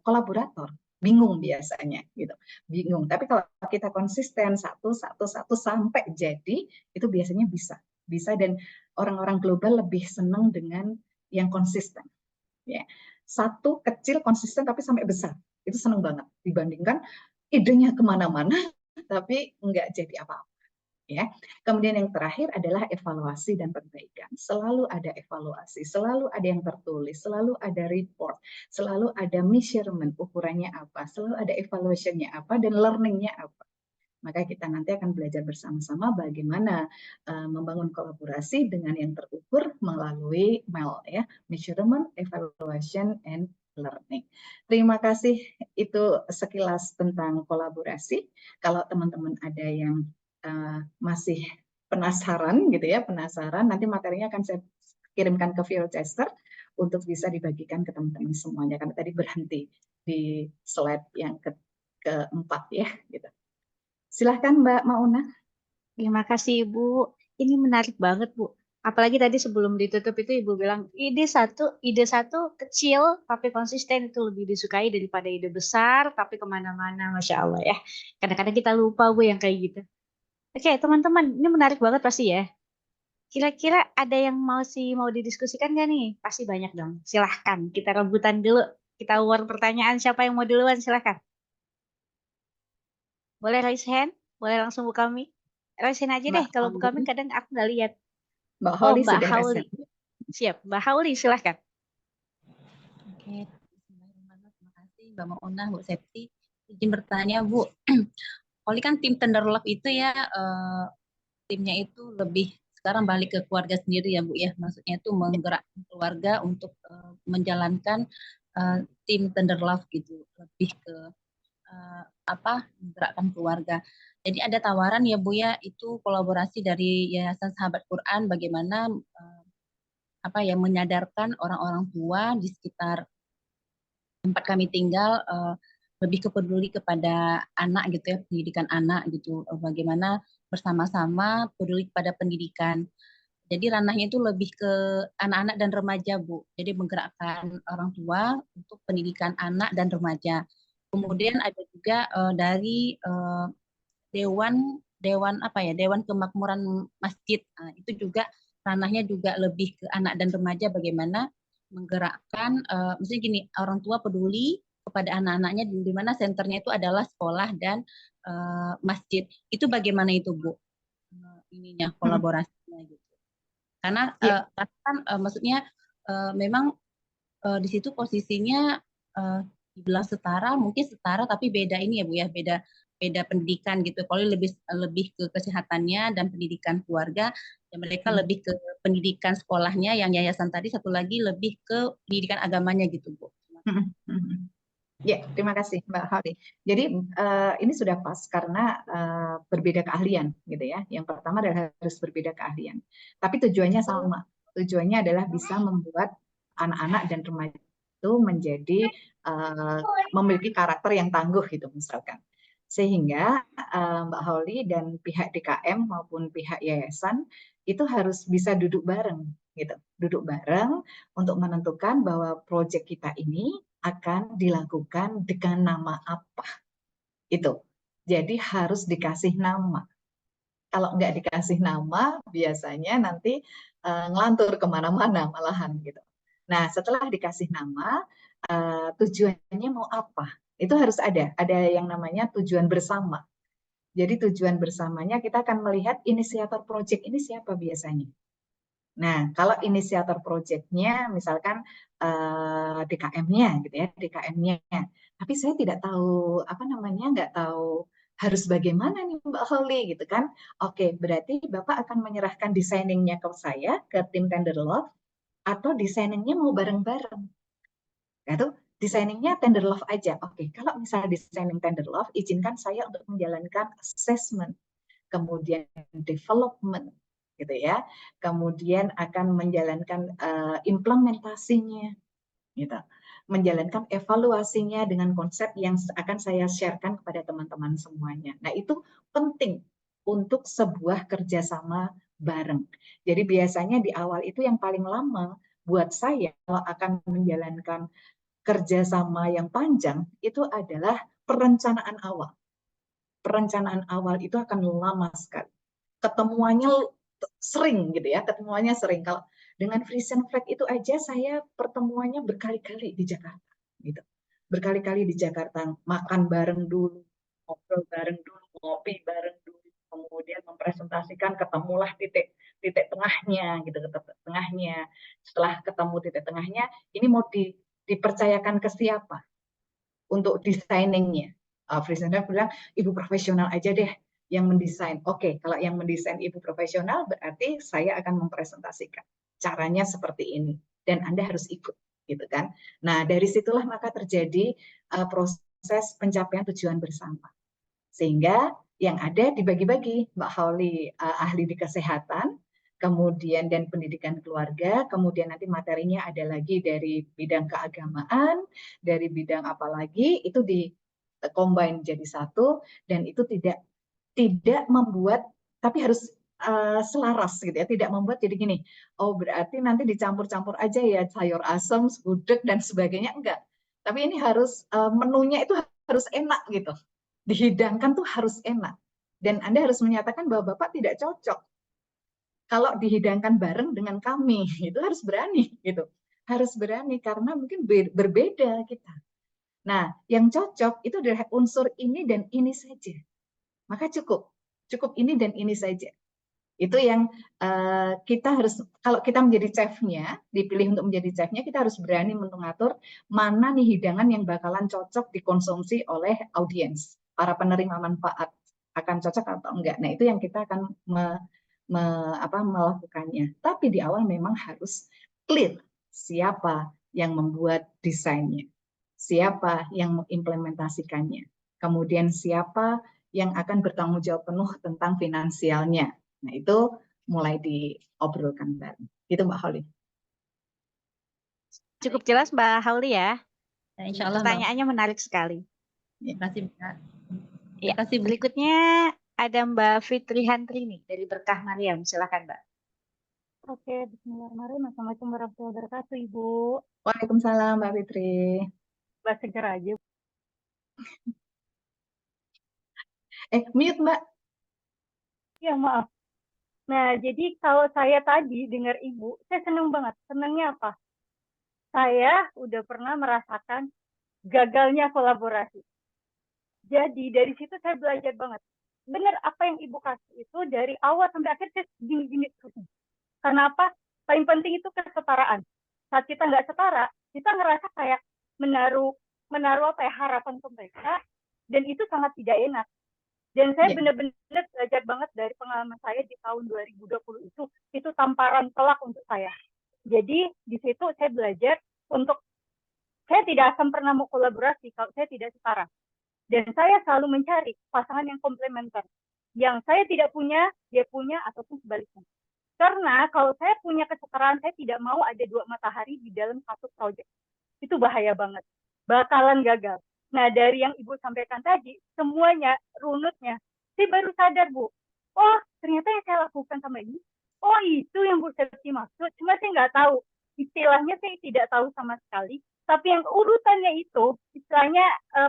kolaborator bingung biasanya gitu, bingung. Tapi kalau kita konsisten satu sampai jadi, itu biasanya bisa dan orang-orang global lebih senang dengan yang konsisten. Ya, satu kecil konsisten tapi sampai besar itu senang banget dibandingkan idenya kemana-mana tapi nggak jadi apa-apa. Ya. Kemudian yang terakhir adalah evaluasi dan perbaikan. Selalu ada evaluasi, selalu ada yang tertulis, selalu ada report, selalu ada measurement, ukurannya apa, selalu ada evaluationnya apa, dan learningnya apa. Maka kita nanti akan belajar bersama-sama bagaimana membangun kolaborasi dengan yang terukur melalui MEL, ya, measurement, evaluation, and learning. Terima kasih, itu sekilas tentang kolaborasi. Kalau teman-teman ada yang masih penasaran gitu ya, penasaran, nanti materinya akan saya kirimkan ke Viewchester untuk bisa dibagikan ke teman-teman semuanya, karena tadi berhenti di slide yang keempat ya gitu. Silahkan Mbak Mauna. Terima kasih Ibu. Ini menarik banget Bu. Apalagi tadi sebelum ditutup itu Ibu bilang ide satu kecil tapi konsisten itu lebih disukai daripada ide besar tapi kemana-mana, Masya Allah ya. Kadang-kadang kita lupa Bu yang kayak gitu. Oke teman-teman, ini menarik banget pasti ya. Kira-kira ada yang mau didiskusikan nggak nih? Pasti banyak dong. Silahkan kita rebutan dulu. Kita war pertanyaan siapa yang mau duluan silahkan. Boleh raise hand? Boleh langsung buka mic? Raise hand aja deh. Mbak Kalau buka mic Holly, kadang aku nggak lihat. Mbak Oh, Holly Mbak sudah Hauli. reset. Siap. Mbak Hauli, silahkan. Oke, bismillahirrahmanirrahim. Terima kasih Mbak Mauna, Bu Septi. Izin bertanya Bu, Oli kan tim Tender Love itu ya, timnya itu lebih sekarang balik ke keluarga sendiri ya Bu ya. Maksudnya itu menggerakkan keluarga untuk menjalankan tim Tender Love gitu, lebih ke menggerakkan keluarga. Jadi ada tawaran ya Bu ya, itu kolaborasi dari Yayasan Sahabat Quran bagaimana menyadarkan orang-orang tua di sekitar tempat kami tinggal lebih peduli kepada anak gitu ya, pendidikan anak gitu, bagaimana bersama-sama peduli kepada pendidikan. Jadi ranahnya itu lebih ke anak-anak dan remaja Bu. Jadi menggerakkan orang tua untuk pendidikan anak dan remaja. Kemudian ada juga dari Dewan Dewan Kemakmuran Masjid. Nah, itu juga ranahnya juga lebih ke anak dan remaja bagaimana menggerakkan misalnya gini, orang tua peduli kepada anak-anaknya di mana senternya itu adalah sekolah dan masjid. Itu bagaimana itu Bu? Ininya kolaborasinya gitu. Karena kan maksudnya memang di situ posisinya dibilang setara, mungkin setara tapi beda ini ya Bu ya, beda pendidikan gitu. Kalau lebih ke kesehatannya dan pendidikan keluarga, dan mereka lebih ke pendidikan sekolahnya, yang yayasan tadi satu lagi lebih ke pendidikan agamanya gitu Bu. Ya, terima kasih Mbak Hali. Jadi ini sudah pas karena berbeda keahlian gitu ya. Yang pertama adalah harus berbeda keahlian. Tapi tujuannya sama. Tujuannya adalah bisa membuat anak-anak dan remaja itu menjadi memiliki karakter yang tangguh gitu misalkan. Sehingga Mbak Holi dan pihak DKM maupun pihak yayasan itu harus bisa duduk bareng gitu. Duduk bareng untuk menentukan bahwa proyek kita ini akan dilakukan dengan nama apa. Itu. Jadi harus dikasih nama. Kalau nggak dikasih nama, biasanya nanti ngelantur kemana-mana malahan gitu. Nah, setelah dikasih nama, tujuannya mau apa? Itu harus ada yang namanya tujuan bersama. Jadi tujuan bersamanya kita akan melihat inisiator proyek ini siapa biasanya. Nah, kalau inisiator proyeknya misalkan DKM-nya gitu ya, DKM-nya. Tapi saya tidak tahu apa namanya, nggak tahu harus bagaimana nih Mbak Holly gitu kan. Oke, berarti Bapak akan menyerahkan desainingnya ke saya, ke tim Tender Love, atau desainingnya mau bareng-bareng. Itu desainingnya Tender Love aja. Oke, kalau misalnya designing Tender Love, izinkan saya untuk menjalankan assessment, kemudian development, gitu ya. Kemudian akan menjalankan implementasinya, gitu. Menjalankan evaluasinya dengan konsep yang akan saya sharekan kepada teman-teman semuanya. Nah, itu penting untuk sebuah kerjasama bareng. Jadi biasanya di awal itu yang paling lama buat saya kalau akan menjalankan kerjasama yang panjang itu adalah perencanaan awal. Perencanaan awal itu akan lama sekali. Ketemuannya sering gitu ya, ketemuannya sering. Kalau dengan Frisian Flag itu aja saya pertemuannya berkali-kali di Jakarta gitu. Berkali-kali di Jakarta, makan bareng dulu, ngobrol bareng dulu, ngopi bareng dulu, kemudian mempresentasikan, ketemulah titik tengahnya gitu, titik tengahnya. Setelah ketemu titik tengahnya, ini mau dipercayakan ke siapa untuk desainingnya. Frisian Flag bilang, ibu profesional aja deh yang mendesain. Oke, kalau yang mendesain ibu profesional berarti saya akan mempresentasikan caranya seperti ini dan Anda harus ikut gitu kan. Nah, dari situlah maka terjadi proses pencapaian tujuan bersama. Sehingga yang ada dibagi-bagi, Mbak Hauli ahli di kesehatan, kemudian dan pendidikan keluarga, kemudian nanti materinya ada lagi dari bidang keagamaan, dari bidang apa lagi, itu di combine jadi satu, dan itu tidak membuat, tapi harus selaras gitu ya, tidak membuat jadi gini, oh berarti nanti dicampur-campur aja ya sayur asem, gudeg dan sebagainya, enggak. Tapi ini harus menunya itu harus enak gitu, dihidangkan tuh harus enak. Dan Anda harus menyatakan bahwa Bapak tidak cocok kalau dihidangkan bareng dengan kami, itu harus berani gitu. Harus berani karena mungkin berbeda kita. Nah, yang cocok itu adalah unsur ini dan ini saja. Maka cukup ini dan ini saja. Itu yang kita harus, kalau kita menjadi chefnya, dipilih untuk menjadi chefnya, kita harus berani mengatur mana nih hidangan yang bakalan cocok dikonsumsi oleh audiens, para penerima manfaat, akan cocok atau enggak. Nah, itu yang kita akan melakukannya. Tapi di awal memang harus clear siapa yang membuat desainnya, siapa yang mengimplementasikannya, kemudian siapa yang akan bertanggung jawab penuh tentang finansialnya. Nah, itu mulai diobrolkan bareng. Itu Mbak Holly. Cukup jelas Mbak Hauli ya. Ya, insya Allah, Mbak. Pertanyaannya menarik sekali. Terima kasih, Mbak. Ya, Terima kasih, Bu. berikutnya ada Mbak Fitri Hantri nih dari Berkah Mariam. Silakan Mbak. Oke, bismillahirrahmanirrahim. Assalamualaikum warahmatullahi wabarakatuh, Ibu. Waalaikumsalam Mbak Fitri. Mbak seger aja. Mute Mbak. Ya, maaf. Nah, jadi kalau saya tadi dengar Ibu, saya senang banget. Senangnya apa? Saya udah pernah merasakan gagalnya kolaborasi. Jadi dari situ saya belajar banget. Benar apa yang Ibu kasih itu dari awal sampai akhir saya gini-gini terus. Karena apa? Paling penting itu kesetaraan. Saat kita nggak setara, kita ngerasa kayak menaruh apa ya, harapan ke mereka, dan itu sangat tidak enak. Dan saya benar-benar belajar banget dari pengalaman saya di tahun 2020 itu tamparan telak untuk saya. Jadi di situ saya belajar untuk saya tidak akan pernah mau kolaborasi kalau saya tidak setara. Dan saya selalu mencari pasangan yang komplementer. Yang saya tidak punya, dia punya, ataupun sebaliknya. Karena kalau saya punya kesetaraan, saya tidak mau ada dua matahari di dalam satu proyek. Itu bahaya banget. Bakalan gagal. Nah, dari yang Ibu sampaikan tadi, semuanya, runutnya, saya baru sadar, Bu. Oh, ternyata yang saya lakukan sama ini, oh itu yang Bu Septi maksud. Cuma saya nggak tahu. Istilahnya saya tidak tahu sama sekali. Tapi yang urutannya itu, istilahnya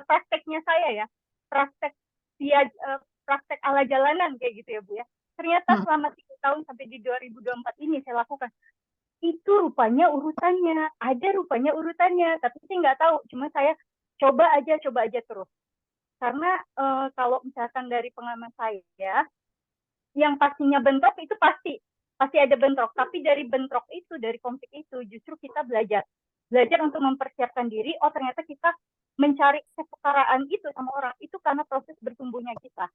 prakteknya saya ya, praktek ala jalanan kayak gitu ya Bu ya. Ternyata selama 3 tahun sampai di 2024 ini saya lakukan. Itu rupanya urutannya, ada rupanya urutannya, tapi saya nggak tahu. Cuma saya coba aja terus. Karena kalau misalkan dari pengalaman saya, yang pastinya bentrok itu pasti ada bentrok. Tapi dari bentrok itu, dari konflik itu, justru kita belajar untuk mempersiapkan diri. Oh ternyata kita mencari kesetaraan itu sama orang itu karena proses bertumbuhnya kita.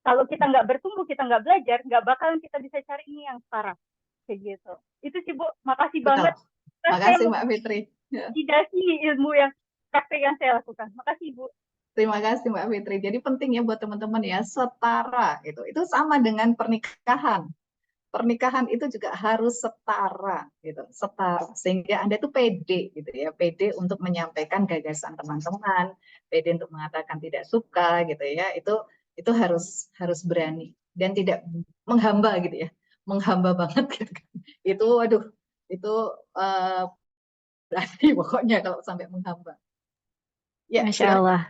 Kalau kita nggak bertumbuh, kita nggak belajar, nggak bakalan kita bisa cari ini yang setara. Kayak gitu. Itu sih Bu, makasih banget. Makasih Mbak Fitri. Tidak sih ilmu yang praktek yang saya lakukan. Makasih Bu. Terima kasih Mbak Fitri. Jadi penting ya buat teman-teman ya, setara gitu. Itu sama dengan pernikahan. Pernikahan itu juga harus setara gitu, setara sehingga Anda itu pede gitu ya, pede untuk menyampaikan gagasan teman-teman, pede untuk mengatakan tidak suka gitu ya. Itu harus berani dan tidak menghamba gitu ya. menghamba banget gitu kan. Itu waduh, itu berarti pokoknya kalau sampai menghamba. Ya, Masya silakan. Allah.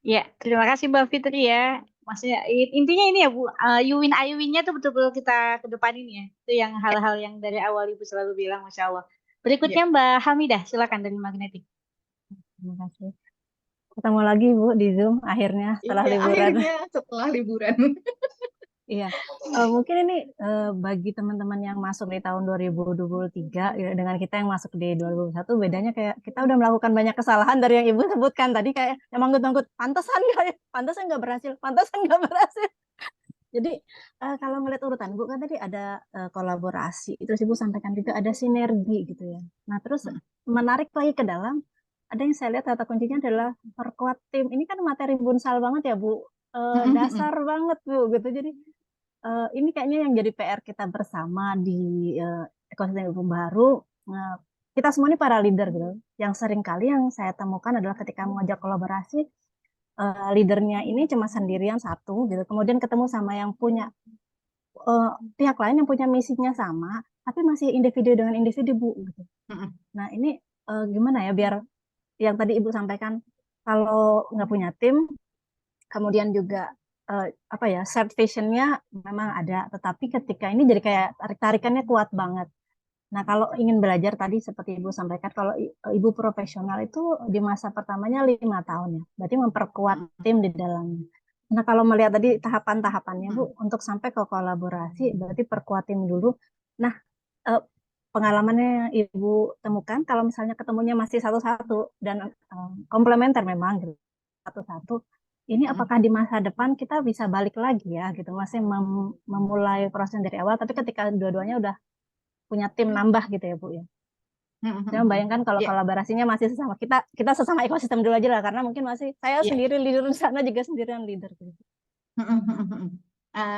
Ya, terima kasih Mbak Fitri ya. Maksudnya intinya ini ya Bu, you win I win-nya tuh betul-betul kita ke depan ini ya. Itu yang hal-hal yang dari awal Ibu selalu bilang, Masya Allah. Ya, Berikutnya Mbak Hamidah, silakan dari Magnetik. Terima kasih. Ketemu lagi Bu di Zoom akhirnya setelah iya, liburan. akhirnya setelah liburan. Iya. Mungkin ini bagi teman-teman yang masuk di tahun 2023 ya, dengan kita yang masuk di 2021 bedanya kayak kita udah melakukan banyak kesalahan dari yang Ibu sebutkan tadi kayak yang manggut-manggut pantesan nggak ya? Pantesan nggak berhasil, pantesan nggak berhasil. Jadi kalau melihat urutan Bu kan tadi ada kolaborasi, terus Ibu sampaikan juga ada sinergi gitu ya. Nah terus menarik lagi ke dalam, ada yang saya lihat kata kuncinya adalah perkuat tim. Ini kan materi bunsal banget ya Bu, dasar banget Bu gitu. Jadi ini kayaknya yang jadi PR kita bersama di ekosistem Ibu Baru. Kita semua ini para leader gitu. Yang sering kali yang saya temukan adalah ketika mengajak kolaborasi, leadernya ini cuma sendirian satu gitu. Kemudian ketemu sama yang punya pihak lain yang punya misinya sama, tapi masih individu dengan individu Bu gitu. Nah ini gimana ya biar yang tadi Ibu sampaikan kalau nggak punya tim, kemudian juga apa ya shared visionnya memang ada, tetapi ketika ini jadi kayak tarik-tarikannya kuat banget. Nah kalau ingin belajar tadi seperti Ibu sampaikan, kalau Ibu profesional itu di masa pertamanya 5 tahun ya, berarti memperkuat tim di dalamnya. Nah kalau melihat tadi tahapan-tahapannya Bu, untuk sampai ke kolaborasi berarti perkuat tim dulu. Nah pengalamannya yang Ibu temukan kalau misalnya ketemunya masih satu-satu dan komplementer memang gitu, satu-satu, ini apakah di masa depan kita bisa balik lagi ya gitu, masih memulai proses dari awal, tapi ketika dua-duanya udah punya tim nambah gitu ya Bu ya. Saya membayangkan kalau kolaborasinya masih sesama kita sesama ekosistem dulu aja lah, karena mungkin masih saya sendiri leader di sana juga sendirian leader gitu.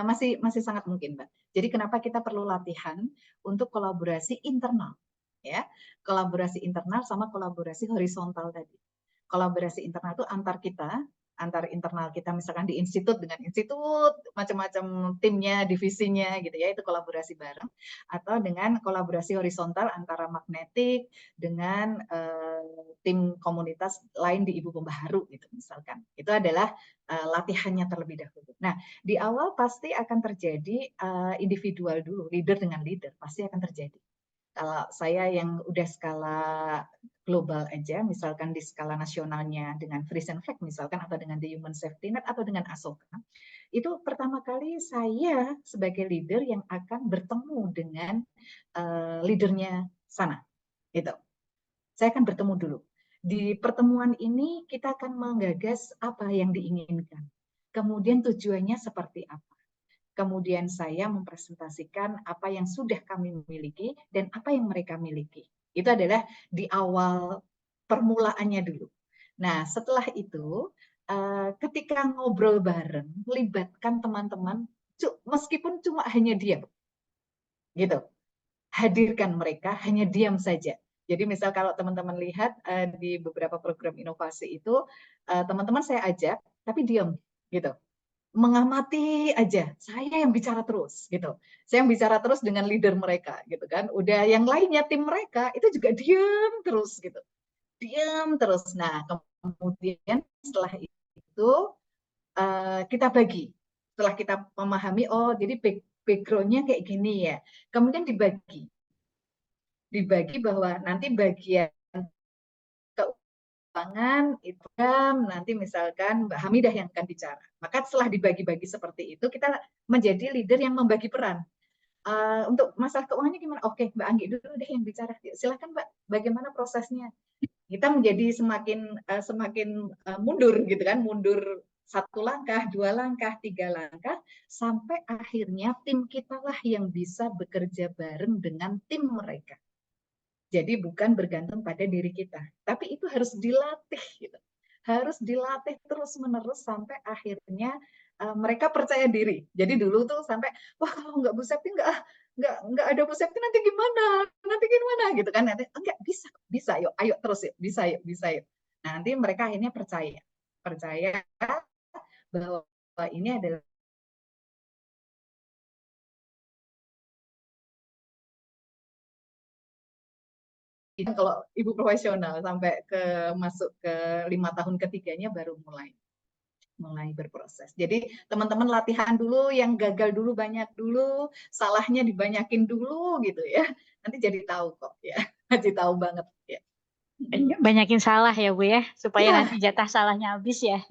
Masih sangat mungkin, Mbak. Jadi kenapa kita perlu latihan untuk kolaborasi internal, ya? Kolaborasi internal sama kolaborasi horizontal tadi. Kolaborasi internal itu antar internal kita, misalkan di institut dengan institut, macam-macam timnya, divisinya gitu ya, itu kolaborasi bareng. Atau dengan kolaborasi horizontal antara Magnetik dengan tim komunitas lain di Ibu Pembaharu gitu misalkan. Itu adalah latihannya terlebih dahulu. Nah, di awal pasti akan terjadi individual dulu, leader dengan leader, pasti akan terjadi. Kalau saya yang udah skala global aja, misalkan di skala nasionalnya dengan Freeze and Fact misalkan, atau dengan The Human Safety Net, atau dengan Asoka, itu pertama kali saya sebagai leader yang akan bertemu dengan leadernya sana. Gitu. Saya akan bertemu dulu. Di pertemuan ini kita akan menggagas apa yang diinginkan. Kemudian tujuannya seperti apa. Kemudian saya mempresentasikan apa yang sudah kami miliki dan apa yang mereka miliki. Itu adalah di awal permulaannya dulu. Nah, setelah itu, ketika ngobrol bareng, libatkan teman-teman, meskipun cuma hanya diam, gitu. Hadirkan mereka, hanya diam saja. Jadi misal kalau teman-teman lihat di beberapa program inovasi itu, teman-teman saya ajak, tapi diam, gitu. Mengamati aja, saya yang bicara terus gitu. Saya yang bicara terus dengan leader mereka gitu kan. Udah yang lainnya tim mereka itu juga diam terus gitu. Diam terus. Nah, kemudian setelah itu kita bagi. Setelah kita memahami oh jadi background-nya kayak gini ya. Kemudian dibagi. Dibagi bahwa nanti bagian keuangan itu nanti misalkan Mbak Hamidah yang akan bicara. Maka setelah dibagi-bagi seperti itu, kita menjadi leader yang membagi peran. Untuk masalah keuangannya gimana? Oke, Mbak Anggi dulu deh yang bicara. Silakan Mbak, bagaimana prosesnya? Kita menjadi semakin mundur gitu kan, mundur 1 langkah, 2 langkah, 3 langkah, sampai akhirnya tim kita lah yang bisa bekerja bareng dengan tim mereka. Jadi bukan bergantung pada diri kita, tapi itu harus dilatih, gitu. Harus dilatih terus-menerus sampai akhirnya mereka percaya diri. Jadi dulu tuh sampai, wah kalau nggak Bu Septi nggak ada Bu Septi nanti gimana? Nanti gimana gitu kan? Nanti enggak bisa yuk, ayo terus yuk, bisa yuk. Nah, nanti mereka akhirnya percaya bahwa ini adalah Kalau ibu profesional sampai masuk ke 5 tahun ketiganya baru mulai berproses. Jadi teman-teman latihan dulu, yang gagal dulu banyak dulu, salahnya dibanyakin dulu gitu ya. Nanti jadi tahu kok ya. Jadi tahu banget ya. Banyakin salah ya Bu ya, supaya Ya. nanti jatah salahnya habis ya.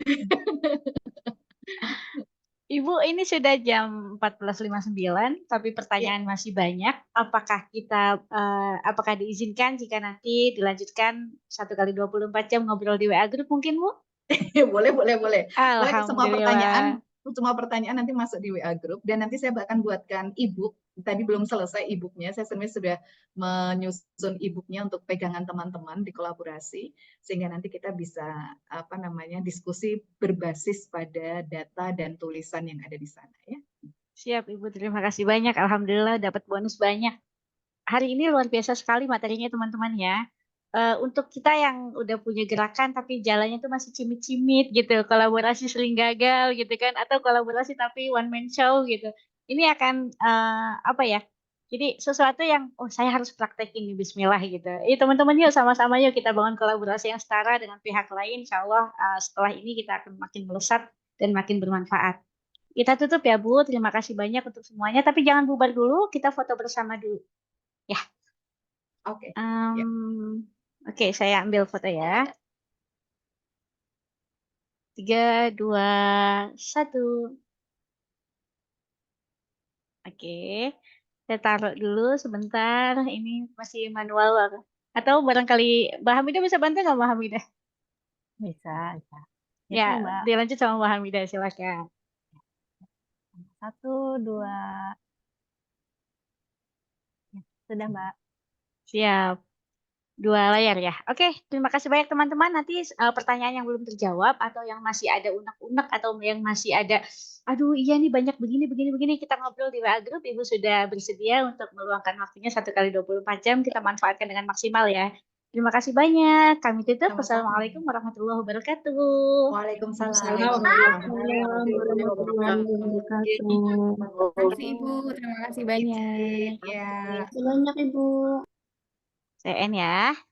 Ibu, ini sudah jam 14.59, tapi pertanyaan masih banyak. Apakah diizinkan jika nanti dilanjutkan 1 kali 24 jam ngobrol di WA Group mungkin Bu? Boleh. Boleh Alhamdulillah. semua pertanyaan nanti masuk di WA Group, dan nanti saya bahkan buatkan e-book. Tadi belum selesai e-booknya, saya sebenarnya sudah menyusun e-booknya untuk pegangan teman-teman di kolaborasi, sehingga nanti kita bisa diskusi berbasis pada data dan tulisan yang ada di sana ya. Siap Ibu, terima kasih banyak. Alhamdulillah dapat bonus banyak. Hari ini luar biasa sekali materinya teman-teman ya. Untuk kita yang udah punya gerakan tapi jalannya tuh masih cimit-cimit gitu, kolaborasi sering gagal gitu kan, atau kolaborasi tapi one man show gitu. Ini akan jadi sesuatu yang saya harus praktekin nih, bismillah gitu. Teman-teman yuk sama-sama yuk kita bangun kolaborasi yang setara dengan pihak lain. Insya Allah setelah ini kita akan makin melesat dan makin bermanfaat. Kita tutup ya Bu, terima kasih banyak untuk semuanya. Tapi jangan bubar dulu, kita foto bersama dulu. Ya. Oke. Oke, saya ambil foto ya. 3, 2, 1. Oke, saya taruh dulu sebentar. Ini masih manual. Atau barangkali Mbak Hamidah bisa bantu nggak Mbak Hamidah? Bisa. Ya, Mbak. dilanjut sama Mbak Hamidah, silakan. 1, 2. Ya, sudah Mbak. Siap. 2 layar ya. Oke, terima kasih banyak teman-teman. Nanti pertanyaan yang belum terjawab atau yang masih ada unek-unek atau yang masih ada, aduh iya nih banyak begini, kita ngobrol di WA Group. Ibu sudah bersedia untuk meluangkan waktunya 1 kali 24 jam. Kita manfaatkan dengan maksimal ya. Terima kasih banyak. Kami tutup. Wassalamualaikum warahmatullahi wabarakatuh. Waalaikumsalam warahmatullahi wabarakatuh. Terima kasih Ibu, terima kasih banyak. Ya. Terima kasih banyak Ibu. CN ya.